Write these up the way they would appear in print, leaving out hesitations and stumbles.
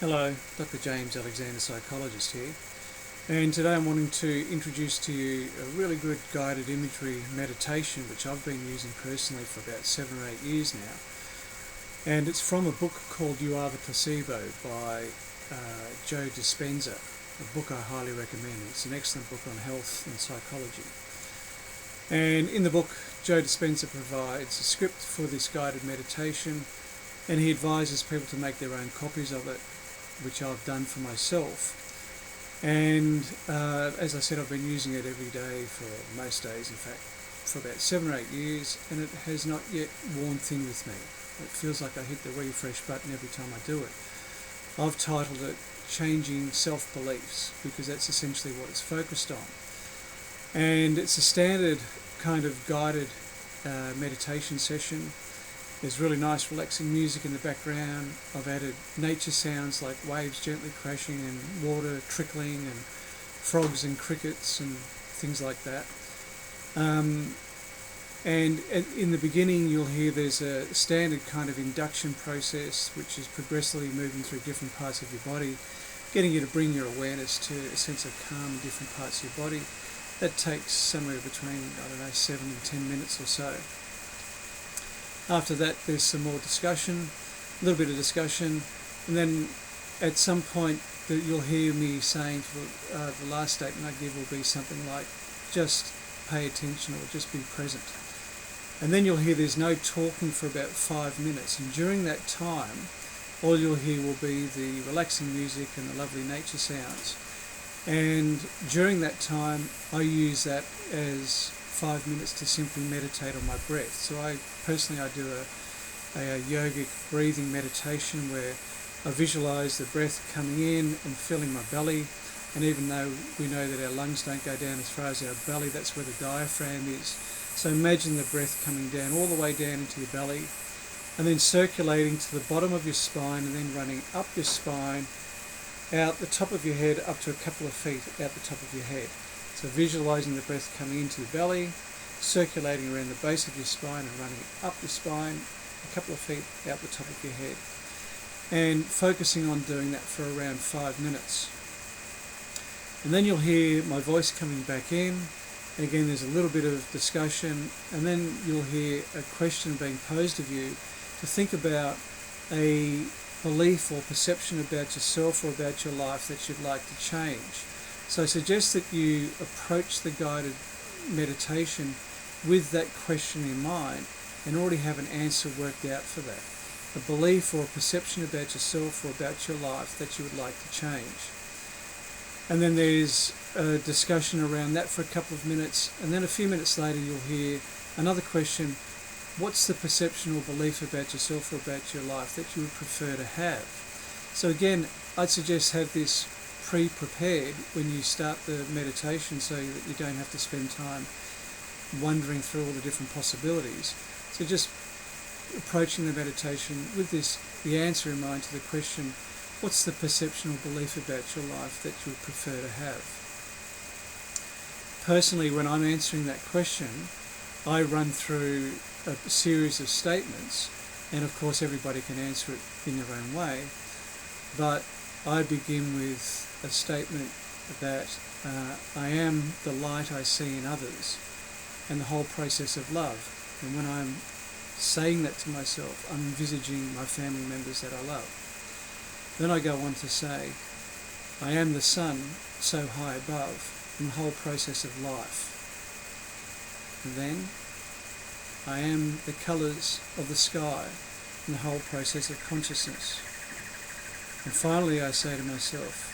Hello, Dr. James Alexander, psychologist here, and today I'm wanting to introduce to you a really good guided imagery meditation which I've been using personally for about 7 or 8 years now, and it's from a book called You Are the Placebo by Joe Dispenza, a book I highly recommend. It's an excellent book on health and psychology. And in the book, Joe Dispenza provides a script for this guided meditation, and he advises people to make their own copies of it, which I've done for myself. And as I said, I've been using it every day for most days, in fact, for about 7 or 8 years, and it has not yet worn thin with me. It feels like I hit the refresh button every time I do it. I've titled it Changing Self-Beliefs because that's essentially what it's focused on. And it's a standard kind of guided meditation session. There's really nice relaxing music in the background. I've added nature sounds like waves gently crashing and water trickling and frogs and crickets and things like that. And in the beginning you'll hear there's a standard kind of induction process which is progressively moving through different parts of your body, getting you to bring your awareness to a sense of calm in different parts of your body. That takes somewhere between, 7 and 10 minutes or so. After that there's some more discussion, a little bit of discussion, and then at some point you'll hear me saying the last statement I give will be something like, just pay attention or just be present. And then you'll hear there's no talking for about 5 minutes, and during that time all you'll hear will be the relaxing music and the lovely nature sounds. And during that time I use that as 5 minutes to simply meditate on my breath. So I do a yogic breathing meditation where I visualize the breath coming in and filling my belly, and even though we know that our lungs don't go down as far as our belly, that's where the diaphragm is. So imagine the breath coming down all the way down into your belly and then circulating to the bottom of your spine and then running up your spine, out the top of your head up to a couple of feet out the top of your head. So visualizing the breath coming into your belly, circulating around the base of your spine and running up your spine a couple of feet out the top of your head. And focusing on doing that for around 5 minutes. And then you'll hear my voice coming back in. Again, there's a little bit of discussion, and then you'll hear a question being posed of you to think about a belief or perception about yourself or about your life that you'd like to change. So I suggest that you approach the guided meditation with that question in mind and already have an answer worked out for that. A belief or a perception about yourself or about your life that you would like to change. And then there's a discussion around that for a couple of minutes, and then a few minutes later you'll hear another question: what's the perception or belief about yourself or about your life that you would prefer to have? So again, I'd suggest have this pre-prepared when you start the meditation so that you don't have to spend time wandering through all the different possibilities. So just approaching the meditation with the answer in mind to the question, what's the perception or belief about your life that you would prefer to have? Personally, when I'm answering that question, I run through a series of statements, and of course everybody can answer it in their own way, but I begin with a statement that I am the light I see in others and the whole process of love. And when I'm saying that to myself, I'm envisaging my family members that I love. Then I go on to say, I am the sun so high above and the whole process of life. And then I am the colours of the sky and the whole process of consciousness. And finally I say to myself,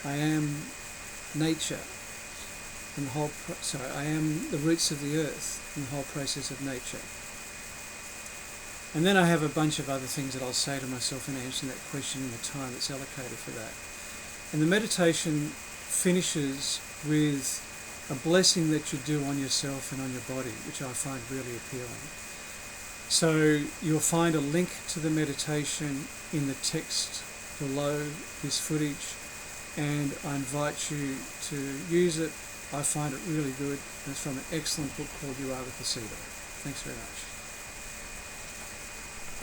I am nature and I am the roots of the earth and the whole process of nature. And then I have a bunch of other things that I'll say to myself in answering that question in the time that's allocated for that. And the meditation finishes with a blessing that you do on yourself and on your body, which I find really appealing. So you'll find a link to the meditation in the text below this footage, and I invite you to use it. I find it really good, and it's from an excellent book called You Are the Placebo. Thanks very much.